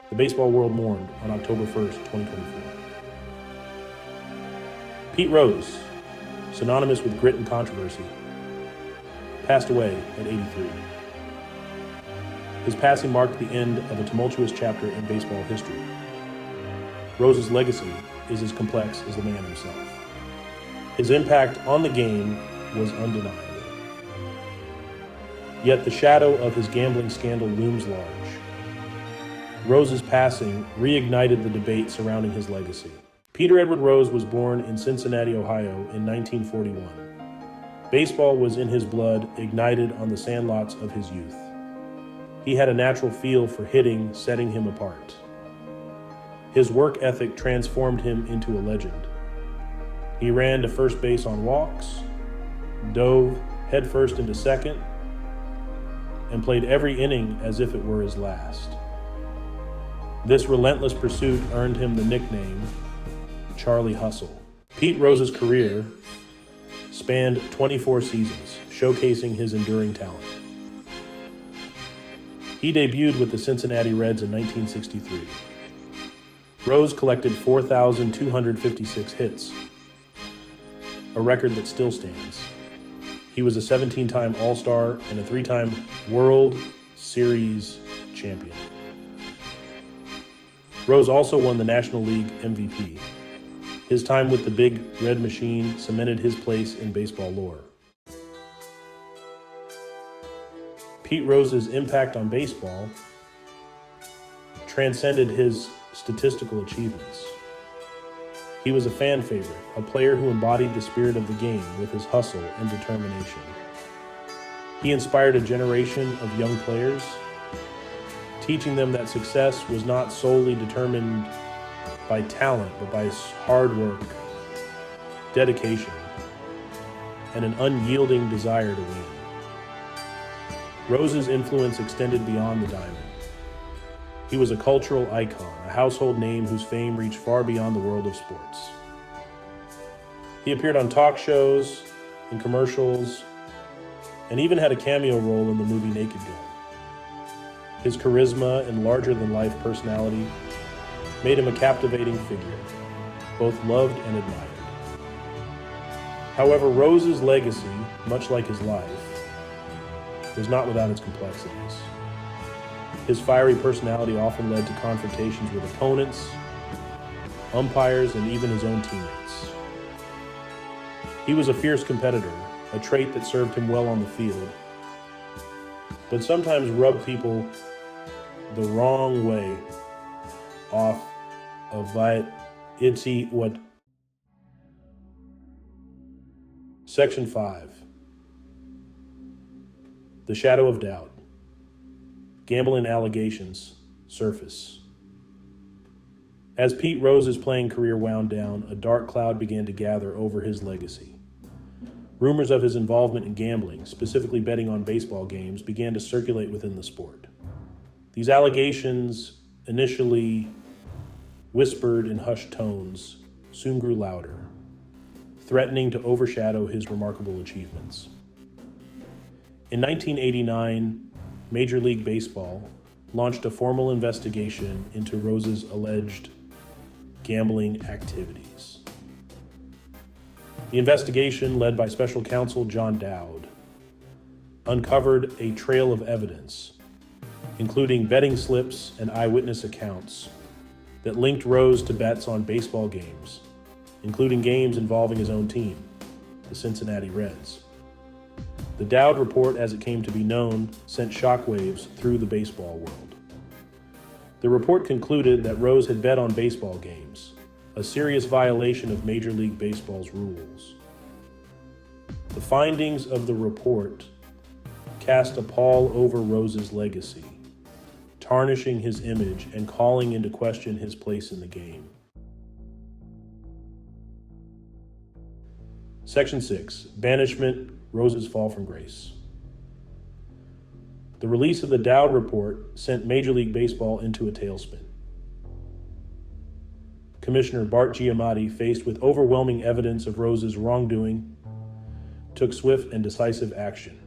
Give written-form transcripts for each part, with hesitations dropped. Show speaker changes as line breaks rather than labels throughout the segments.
The baseball world mourned on October 1st, 2024. Pete Rose, synonymous with grit and controversy, passed away at 83. His passing marked the end of a tumultuous chapter in baseball history. Rose's legacy is as complex as the man himself. His impact on the game was undeniable. Yet the shadow of his gambling scandal looms large. Rose's passing reignited the debate surrounding his legacy. Peter Edward Rose was born in Cincinnati, Ohio in 1941. Baseball was in his blood, ignited on the sandlots of his youth. He had a natural feel for hitting, setting him apart. His work ethic transformed him into a legend. He ran to first base on walks, dove headfirst into second, and played every inning as if it were his last. This relentless pursuit earned him the nickname Charlie Hustle. Pete Rose's career spanned 24 seasons, showcasing his enduring talent. He debuted with the Cincinnati Reds in 1963. Rose collected 4,256 hits, a record that still stands. He was a 17-time All-Star and a 3-time World Series champion. Rose also won the National League MVP. His time with the Big Red Machine cemented his place in baseball lore. Pete Rose's impact on baseball transcended his statistical achievements. He was a fan favorite, a player who embodied the spirit of the game with his hustle and determination. He inspired a generation of young players, teaching them that success was not solely determined by talent, but by hard work, dedication, and an unyielding desire to win. Rose's influence extended beyond the diamond. He was a cultural icon, a household name whose fame reached far beyond the world of sports. He appeared on talk shows, in commercials, and even had a cameo role in the movie Naked Gun. His charisma and larger-than-life personality made him a captivating figure, both loved and admired. However, Rose's legacy, much like his life, was not without its complexities. His fiery personality often led to confrontations with opponents, umpires, and even his own teammates. He was a fierce competitor, a trait that served him well on the field, but sometimes rubbed people the wrong way off of what. Section 5. The shadow of doubt. Gambling allegations surface. As Pete Rose's playing career wound down, a dark cloud began to gather over his legacy. Rumors of his involvement in gambling, specifically betting on baseball games, began to circulate within the sport. These allegations, initially whispered in hushed tones, soon grew louder, threatening to overshadow his remarkable achievements. In 1989, Major League Baseball launched a formal investigation into Rose's alleged gambling activities. The investigation, led by special counsel John Dowd, uncovered a trail of evidence, including betting slips and eyewitness accounts, that linked Rose to bets on baseball games, including games involving his own team, the Cincinnati Reds. The Dowd report, as it came to be known, sent shockwaves through the baseball world. The report concluded that Rose had bet on baseball games, a serious violation of Major League Baseball's rules. The findings of the report cast a pall over Rose's legacy, tarnishing his image and calling into question his place in the game. Section 6. Banishment, Rose's fall from grace. The release of the Dowd report sent Major League Baseball into a tailspin. Commissioner Bart Giamatti, faced with overwhelming evidence of Rose's wrongdoing, took swift and decisive action.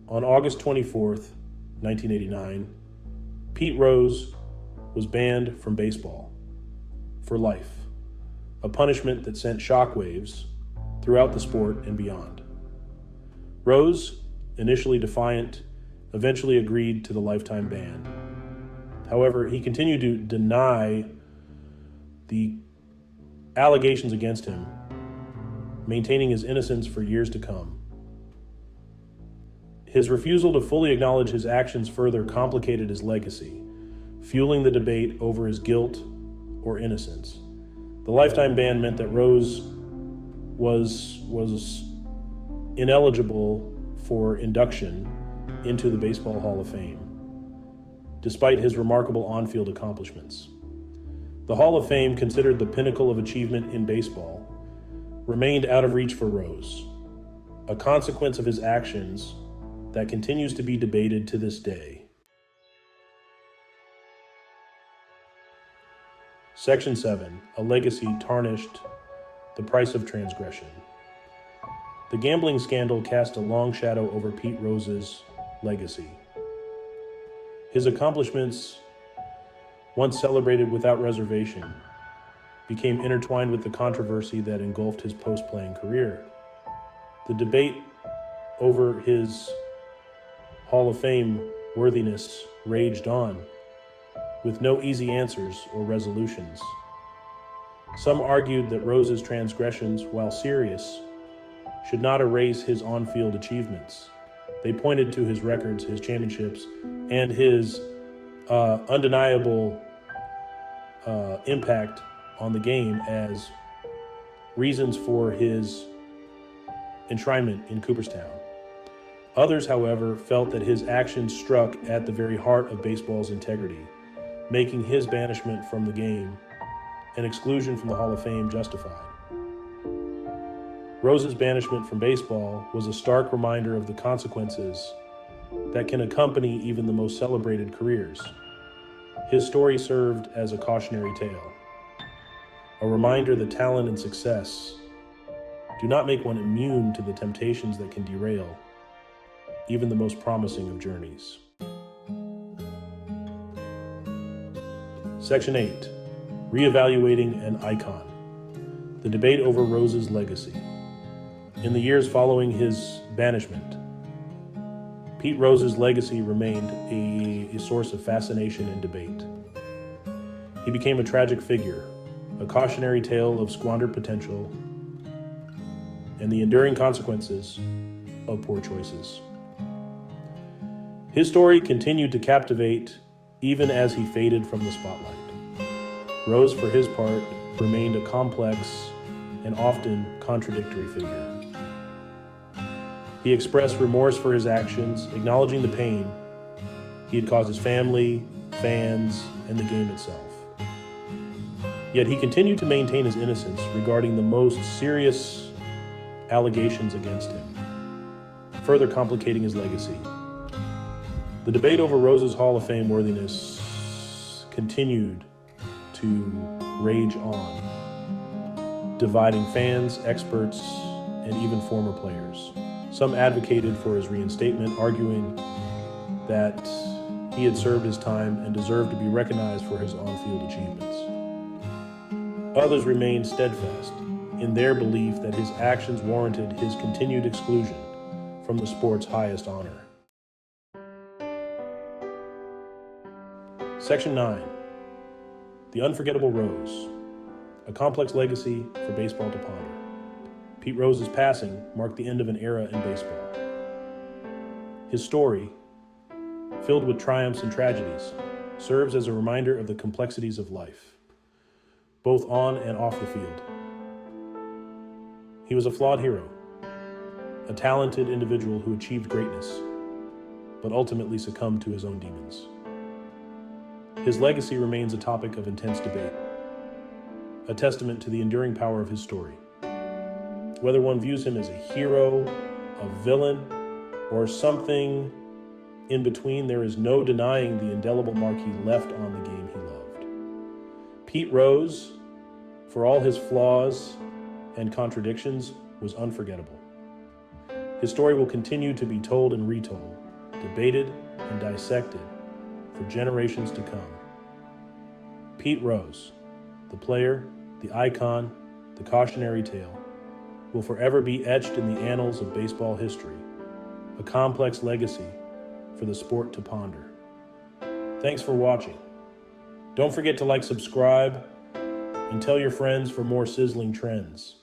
On August 24th, 1989, Pete Rose was banned from baseball for life, a punishment that sent shockwaves throughout the sport and beyond. Rose, initially defiant, eventually agreed to the lifetime ban. However, he continued to deny the allegations against him, maintaining his innocence for years to come. His refusal to fully acknowledge his actions further complicated his legacy, fueling the debate over his guilt or innocence. The lifetime ban meant that Rose was ineligible for induction into the Baseball Hall of Fame, despite his remarkable on-field accomplishments. The Hall of Fame, considered the pinnacle of achievement in baseball, remained out of reach for Rose, a consequence of his actions that continues to be debated to this day. Section 7, a legacy tarnished, the price of transgression. The gambling scandal cast a long shadow over Pete Rose's legacy. His accomplishments, once celebrated without reservation, became intertwined with the controversy that engulfed his post-playing career. The debate over his Hall of Fame worthiness raged on, with no easy answers or resolutions. Some argued that Rose's transgressions, while serious, should not erase his on-field achievements. They pointed to his records, his championships, and his undeniable impact on the game as reasons for his enshrinement in Cooperstown. Others, however, felt that his actions struck at the very heart of baseball's integrity, making his banishment from the game and exclusion from the Hall of Fame justified. Rose's banishment from baseball was a stark reminder of the consequences that can accompany even the most celebrated careers. His story served as a cautionary tale, a reminder that talent and success do not make one immune to the temptations that can derail even the most promising of journeys. Section 8, Reevaluating an Icon. The debate over Rose's legacy. In the years following his banishment, Pete Rose's legacy remained a source of fascination and debate. He became a tragic figure, a cautionary tale of squandered potential and the enduring consequences of poor choices. His story continued to captivate even as he faded from the spotlight. Rose, for his part, remained a complex and often contradictory figure. He expressed remorse for his actions, acknowledging the pain he had caused his family, fans, and the game itself. Yet he continued to maintain his innocence regarding the most serious allegations against him, further complicating his legacy. The debate over Rose's Hall of Fame worthiness continued to rage on, dividing fans, experts, and even former players. Some advocated for his reinstatement, arguing that he had served his time and deserved to be recognized for his on-field achievements. Others remained steadfast in their belief that his actions warranted his continued exclusion from the sport's highest honor. Section 9, The Unforgettable Rose, a complex legacy for baseball to ponder. Pete Rose's passing marked the end of an era in baseball. His story, filled with triumphs and tragedies, serves as a reminder of the complexities of life, both on and off the field. He was a flawed hero, a talented individual who achieved greatness, but ultimately succumbed to his own demons. His legacy remains a topic of intense debate, a testament to the enduring power of his story. Whether one views him as a hero, a villain, or something in between, there is no denying the indelible mark he left on the game he loved. Pete Rose, for all his flaws and contradictions, was unforgettable. His story will continue to be told and retold, debated and dissected for generations to come. Pete Rose, the player, the icon, the cautionary tale, will forever be etched in the annals of baseball history, a complex legacy for the sport to ponder. Thanks for watching. Don't forget to subscribe, and tell your friends for more sizzling trends.